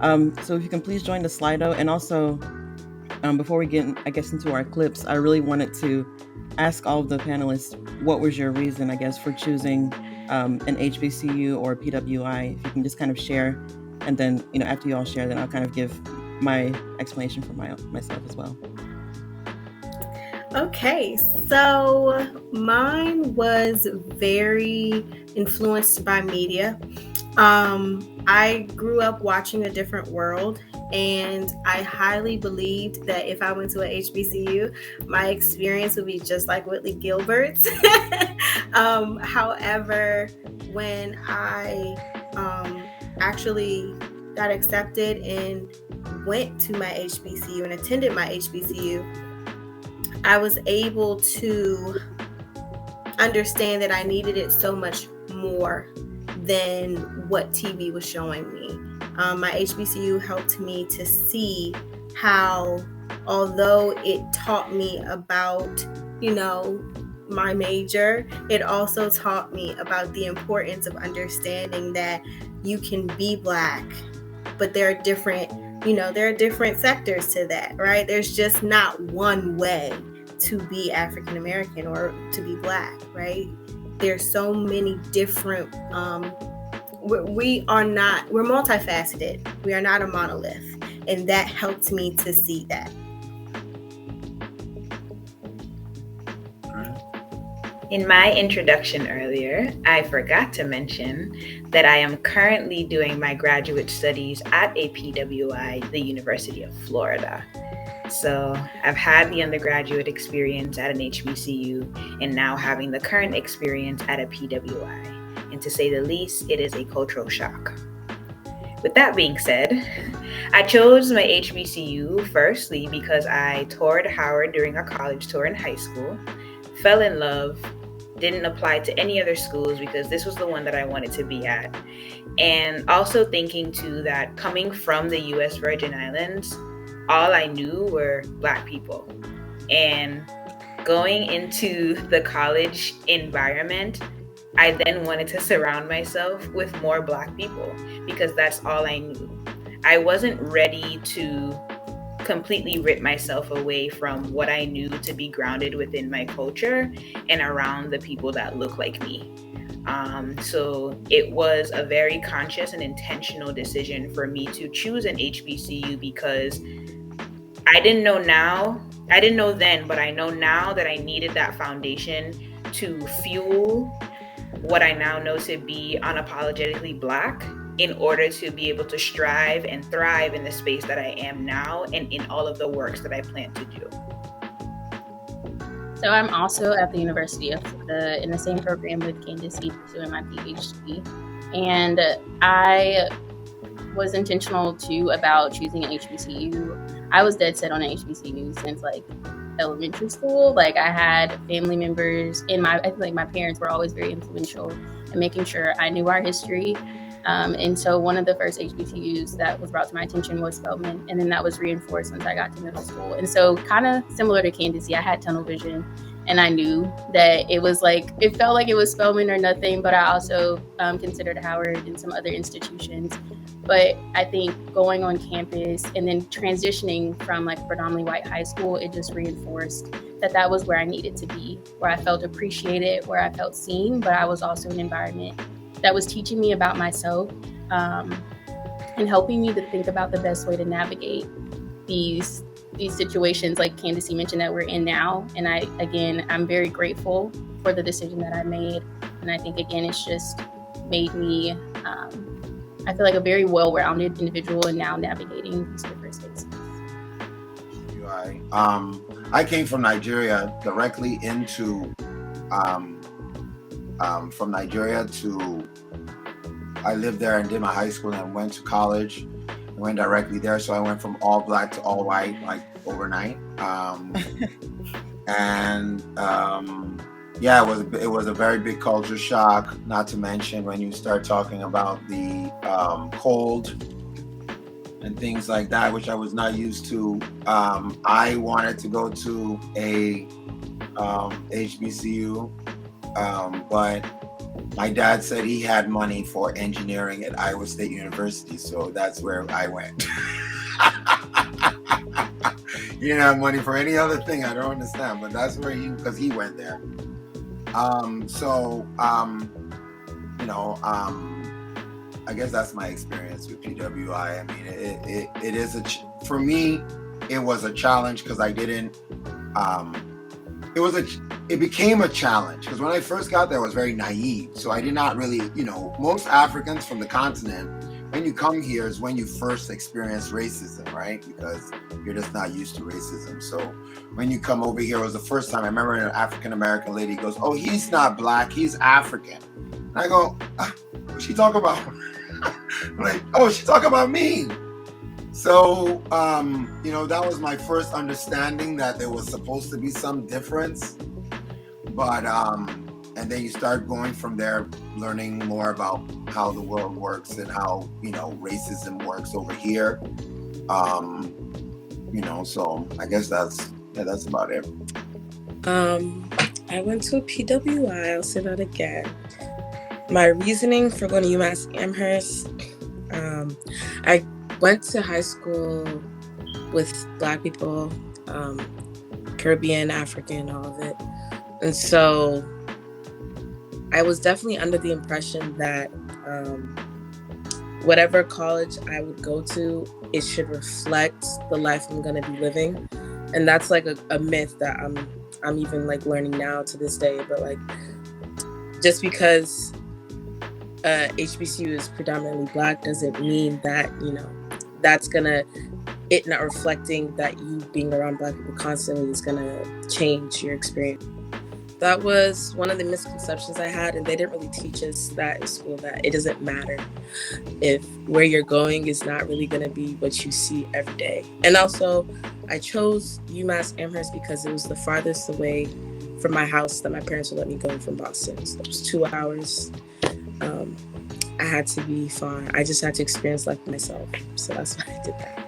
So if you can please join the Slido, and also before we get, I guess, into our clips, I really wanted to ask all of the panelists, what was your reason, I guess, for choosing an HBCU or PWI? If you can just kind of share, and then after you all share, then I'll kind of give my explanation for myself as well. Okay, so mine was very influenced by media. I grew up watching A Different World, and I highly believed that if I went to a HBCU, my experience would be just like Whitley Gilbert's. However, when I actually got accepted and went to my HBCU and attended my HBCU, I was able to understand that I needed it so much more than what TV was showing me. My HBCU helped me to see how, although it taught me about, my major, it also taught me about the importance of understanding that you can be Black, but there are different, there are different sectors to that, right? There's just not one way to be African American or to be Black, right? There's so many different, we're multifaceted. We are not a monolith. And that helped me to see that. In my introduction earlier, I forgot to mention that I am currently doing my graduate studies at a PWI, the University of Florida. So I've had the undergraduate experience at an HBCU and now having the current experience at a PWI. And to say the least, it is a cultural shock. With that being said, I chose my HBCU firstly because I toured Howard during a college tour in high school, fell in love, didn't apply to any other schools because this was the one that I wanted to be at. And also thinking too that coming from the US Virgin Islands, all I knew were Black people. And going into the college environment, I then wanted to surround myself with more Black people because that's all I knew. I wasn't ready to completely rip myself away from what I knew to be grounded within my culture and around the people that look like me. So it was a very conscious and intentional decision for me to choose an HBCU because I didn't know then, but I know now that I needed that foundation to fuel what I now know to be unapologetically Black in order to be able to strive and thrive in the space that I am now and in all of the works that I plan to do. So I'm also at the University of Florida in the same program with Candace doing my PhD. And I was intentional too about choosing an HBCU. I was dead set on an HBCU since elementary school. I had family members I feel like my parents were always very influential in making sure I knew our history. And so one of the first HBCUs that was brought to my attention was Spelman, and then that was reinforced once I got to middle school. And so kind of similar to Candace, I had tunnel vision, and I knew that it was it felt like it was Spelman or nothing, but I also considered Howard and some other institutions. But I think going on campus and then transitioning from predominantly white high school, it just reinforced that was where I needed to be, where I felt appreciated, where I felt seen, but I was also in an environment that was teaching me about myself and helping me to think about the best way to navigate these situations like Candace mentioned that we're in now. And I'm very grateful for the decision that I made. And I think, again, it's just made me, I feel like a very well-rounded individual and now navigating these different spaces. I came from Nigeria directly into from Nigeria to, I lived there and did my high school and went to college and went directly there. So I went from all Black to all white, overnight. It was a very big culture shock, not to mention when you start talking about the cold and things like that, which I was not used to. I wanted to go to a HBCU, but my dad said he had money for engineering at Iowa State University, so that's where I went. He didn't have money for any other thing. I don't understand, but that's where because he went there. I guess that's my experience with PWI. I mean, it is for me, it was a challenge because I didn't. It became a challenge because when I first got there, I was very naive. So I did not really, most Africans from the continent, when you come here is when you first experience racism, right? Because you're just not used to racism. So when you come over here, it was the first time I remember an African-American lady goes, "Oh, he's not black, he's African." And I go, what's she talking about? I'm like, oh, she talking about me. So, that was my first understanding that there was supposed to be some difference. But, and then you start going from there, learning more about how the world works and how, racism works over here. So I guess that's about it. I went to a PWI, I'll say that again. My reasoning for going to UMass Amherst, I went to high school with Black people, Caribbean, African, all of it. And so I was definitely under the impression that whatever college I would go to, it should reflect the life I'm going to be living. And that's like a myth that I'm even like learning now to this day. But like, just because HBCU is predominantly Black doesn't mean that, that's it not reflecting that you being around Black people constantly is gonna change your experience. That was one of the misconceptions I had, and they didn't really teach us that in school, that it doesn't matter if where you're going is not really gonna be what you see every day. And also, I chose UMass Amherst because it was the farthest away from my house that my parents would let me go from Boston. So it was 2 hours. I had to be far. I just had to experience life myself. So that's why I did that.